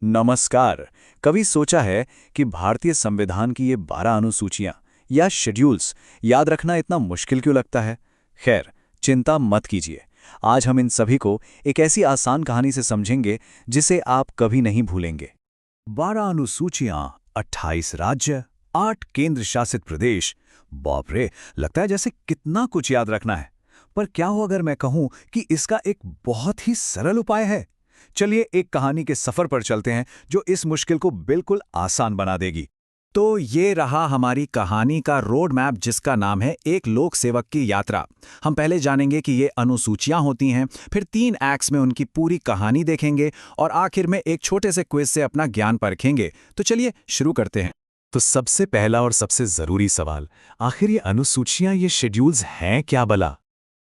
नमस्कार। कभी सोचा है कि भारतीय संविधान की ये 12 अनुसूचियां या शेड्यूल्स याद रखना इतना मुश्किल क्यों लगता है? खैर, चिंता मत कीजिए। आज हम इन सभी को एक ऐसी आसान कहानी से समझेंगे जिसे आप कभी नहीं भूलेंगे। 12 अनुसूचियां, 28 राज्य, 8 केंद्र शासित प्रदेश। बाप रे, लगता है जैसे कितना कुछ याद रखना है। पर क्या हो अगर मैं कहूं कि इसका एक बहुत ही सरल उपाय है? चलिए एक कहानी के सफर पर चलते हैं जो इस मुश्किल को बिल्कुल आसान बना देगी। तो ये रहा हमारी कहानी का रोड मैप, जिसका नाम है एक लोक सेवक की यात्रा। हम पहले जानेंगे कि ये अनुसूचियां होती हैं, फिर 3 एक्ट्स में उनकी पूरी कहानी देखेंगे और आखिर में एक छोटे से क्विज से अपना ज्ञान परखेंगे। तो चलिए शुरू करते हैं। तो सबसे पहला और सबसे जरूरी सवाल, आखिर ये अनुसूचियां, ये शेड्यूल्स हैं क्या भला?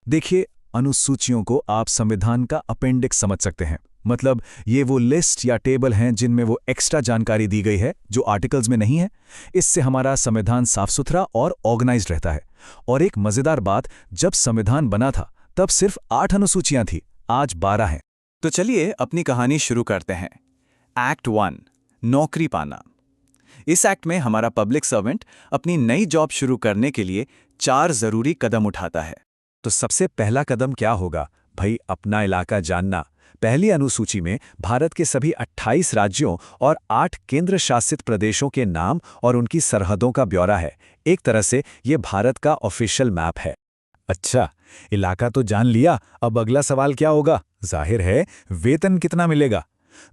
देखिए, अनुसूचियों को आप संविधान का अपेंडिक्स समझ सकते हैं। मतलब ये वो लिस्ट या टेबल हैं जिनमें वो एक्स्ट्रा जानकारी दी गई है जो आर्टिकल्स में नहीं है। इससे हमारा संविधान साफ सुथरा और ऑर्गेनाइज्ड रहता है। और एक मजेदार बात, जब संविधान बना था तब सिर्फ 8 अनुसूचियां थी, आज 12 हैं। तो चलिए अपनी कहानी शुरू करते हैं। एक्ट 1, नौकरी पाना। इस एक्ट में हमारा पब्लिक सर्वेंट अपनी नई जॉब शुरू करने के लिए 4 जरूरी कदम उठाता है। तो सबसे पहला कदम क्या होगा भाई? अपना इलाका जानना। पहली अनुसूची में भारत के सभी 28 राज्यों और 8 केंद्र शासित प्रदेशों के नाम और उनकी सरहदों का ब्यौरा है। एक तरह से ये भारत का ऑफिशियल मैप है। अच्छा, इलाका तो जान लिया, अब अगला सवाल क्या होगा? जाहिर है, वेतन कितना मिलेगा।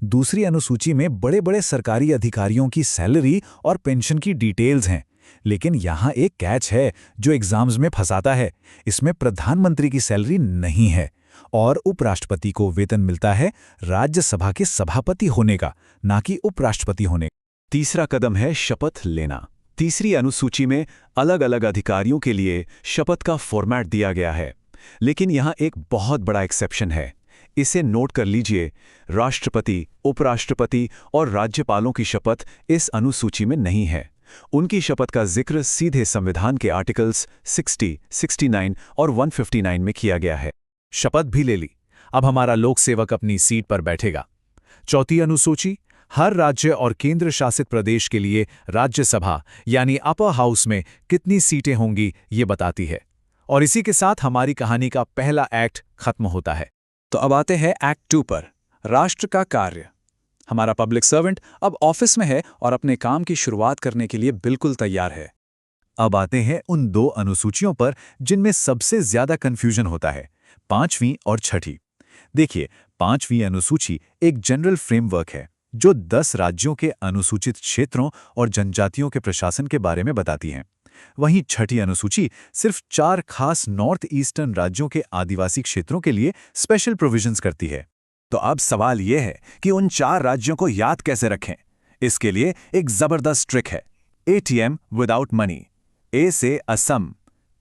दूसरी अनुसूची में बड़े बड़े सरकारी अधिकारियों की सैलरी और पेंशन की डिटेल्स हैं। लेकिन यहाँ एक कैच है जो एग्जाम्स में फंसाता है। इसमें प्रधानमंत्री की सैलरी नहीं है और उपराष्ट्रपति को वेतन मिलता है राज्यसभा के सभापति होने का, ना कि उपराष्ट्रपति होने। तीसरा कदम है शपथ लेना। तीसरी अनुसूची में अलग अलग अधिकारियों के लिए शपथ का फॉर्मेट दिया गया है। लेकिन यहाँ एक बहुत बड़ा एक्सेप्शन है, इसे नोट कर लीजिए। राष्ट्रपति, उपराष्ट्रपति और राज्यपालों की शपथ इस अनुसूची में नहीं है। उनकी शपथ का जिक्र सीधे संविधान के आर्टिकल्स 60, 69 और 159 में किया गया है। शपथ भी ले ली, अब हमारा लोक सेवक अपनी सीट पर बैठेगा। चौथी अनुसूची हर राज्य और केंद्र शासित प्रदेश के लिए राज्यसभा यानी अपर हाउस में कितनी सीटें होंगी ये बताती है। और इसी के साथ हमारी कहानी का पहला एक्ट खत्म होता है। तो अब आते हैं एक्ट 2 पर, राष्ट्र का कार्य। हमारा पब्लिक सर्वेंट अब ऑफिस में है और अपने काम की शुरुआत करने के लिए बिल्कुल तैयार है। अब आते हैं उन 2 अनुसूचियों पर जिनमें सबसे ज्यादा कंफ्यूजन होता है, 5वीं और 6ठी। देखिए, 5वीं अनुसूची एक जनरल फ्रेमवर्क है जो 10 राज्यों के अनुसूचित क्षेत्रों और जनजातियों के प्रशासन के बारे में बताती है। वहीं 6ठी अनुसूची सिर्फ 4 खास नॉर्थ ईस्टर्न राज्यों के आदिवासी क्षेत्रों के लिए स्पेशल प्रोविजंस करती है। तो अब सवाल यह है कि उन 4 राज्यों को याद कैसे रखें? इसके लिए एक जबरदस्त ट्रिक है। ATM without money. A से असम,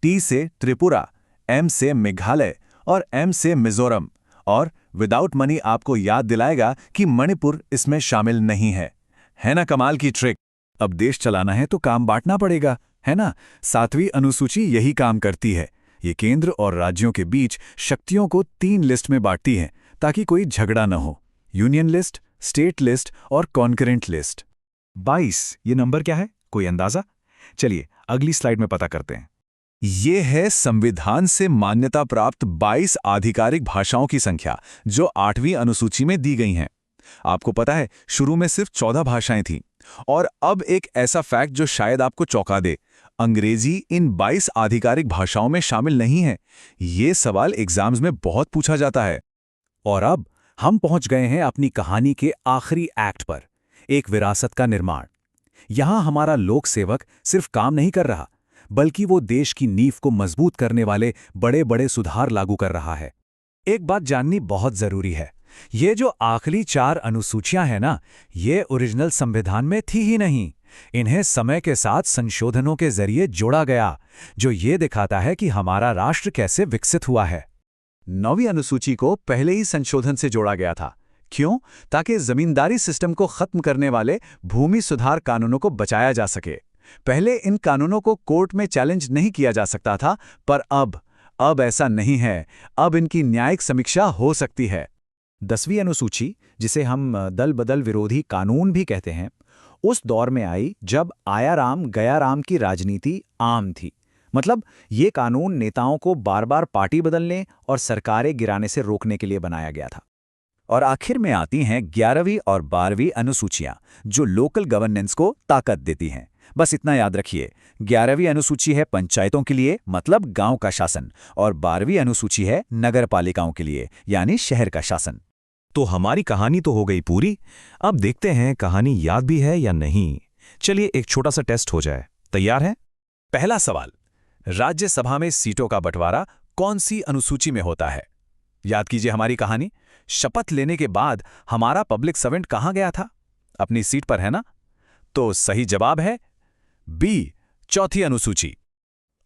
T से त्रिपुरा, M से मेघालय और M से मिजोरम। और विदाउट मनी आपको याद दिलाएगा कि मणिपुर इसमें शामिल नहीं है। है ना कमाल की ट्रिक? अब देश चलाना है तो काम बांटना पड़ेगा, है ना? 7वीं अनुसूची यही काम करती है। ये केंद्र और राज्यों के बीच शक्तियों को 3 लिस्ट में बांटती है ताकि कोई झगड़ा न हो। यूनियन लिस्ट, स्टेट लिस्ट और कॉन्करेंट लिस्ट। 22 ये नंबर क्या है, कोई अंदाजा? चलिए अगली स्लाइड में पता करते हैं। ये है संविधान से मान्यता प्राप्त 22 आधिकारिक भाषाओं की संख्या जो 8वीं अनुसूची में दी गई हैं। आपको पता है, शुरू में सिर्फ 14 भाषाएं थीं। और अब एक ऐसा फैक्ट जो शायद आपको चौंका दे, अंग्रेजी इन 22 आधिकारिक भाषाओं में शामिल नहीं है। ये सवाल एग्जाम्स में बहुत पूछा जाता है। और अब हम पहुंच गए हैं अपनी कहानी के आखिरी एक्ट पर, एक विरासत का निर्माण। यहां हमारा लोक सेवक सिर्फ काम नहीं कर रहा, बल्कि वो देश की नींव को मजबूत करने वाले बड़े बड़े सुधार लागू कर रहा है। एक बात जाननी बहुत जरूरी है, ये जो आखिरी 4 अनुसूचियां हैं ना, ये ओरिजिनल संविधान में थी ही नहीं। इन्हें समय के साथ संशोधनों के जरिए जोड़ा गया, जो ये दिखाता है कि हमारा राष्ट्र कैसे विकसित हुआ है। 9वीं अनुसूची को पहले ही संशोधन से जोड़ा गया था। क्यों? ताकि जमींदारी सिस्टम को खत्म करने वाले भूमि सुधार कानूनों को बचाया जा सके। पहले इन कानूनों को कोर्ट में चैलेंज नहीं किया जा सकता था, पर अब ऐसा नहीं है। अब इनकी न्यायिक समीक्षा हो सकती है। 10वीं अनुसूची, जिसे हम दल बदल विरोधी कानून भी कहते हैं, उस दौर में आई जब आया राम गया राम की राजनीति आम थी। मतलब ये कानून नेताओं को बार बार पार्टी बदलने और सरकारें गिराने से रोकने के लिए बनाया गया था। और आखिर में आती हैं 11वीं और 12वीं अनुसूचियां, जो लोकल गवर्नेंस को ताकत देती हैं। बस इतना याद रखिए, 11वीं अनुसूची है पंचायतों के लिए, मतलब गांव का शासन, और 12वीं अनुसूची है नगर पालिकाओं के लिए, यानी शहर का शासन। तो हमारी कहानी तो हो गई पूरी। अब देखते हैं कहानी याद भी है या नहीं। चलिए एक छोटा सा टेस्ट हो जाए। तैयार हैं? पहला सवाल, राज्यसभा में सीटों का बंटवारा कौन सी अनुसूची में होता है? याद कीजिए हमारी कहानी। शपथ लेने के बाद हमारा पब्लिक सर्वेंट कहां गया था? अपनी सीट पर, है ना? तो सही जवाब है बी, चौथी अनुसूची।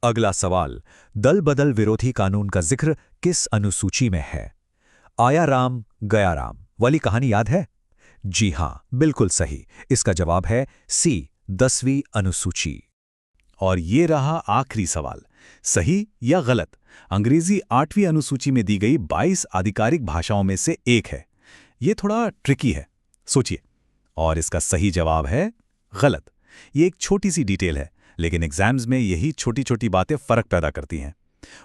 अगला सवाल, दल बदल विरोधी कानून का जिक्र किस अनुसूची में है? आया राम गया राम वाली कहानी याद है? जी हां, बिल्कुल सही। इसका जवाब है सी, 10वीं अनुसूची। और ये रहा आखिरी सवाल, सही या गलत? अंग्रेजी 8वीं अनुसूची में दी गई 22 आधिकारिक भाषाओं में से एक है। ये थोड़ा ट्रिकी है, सोचिए। और इसका सही जवाब है गलत। ये एक छोटी सी डिटेल है, लेकिन एग्जाम्स में यही छोटी छोटी बातें फर्क पैदा करती हैं।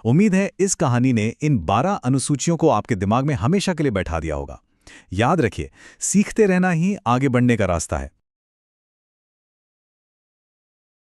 उम्मीद है इस कहानी ने इन 12 अनुसूचियों को आपके दिमाग में हमेशा के लिए बैठा दिया होगा। याद रखिए, सीखते रहना ही आगे बढ़ने का रास्ता है।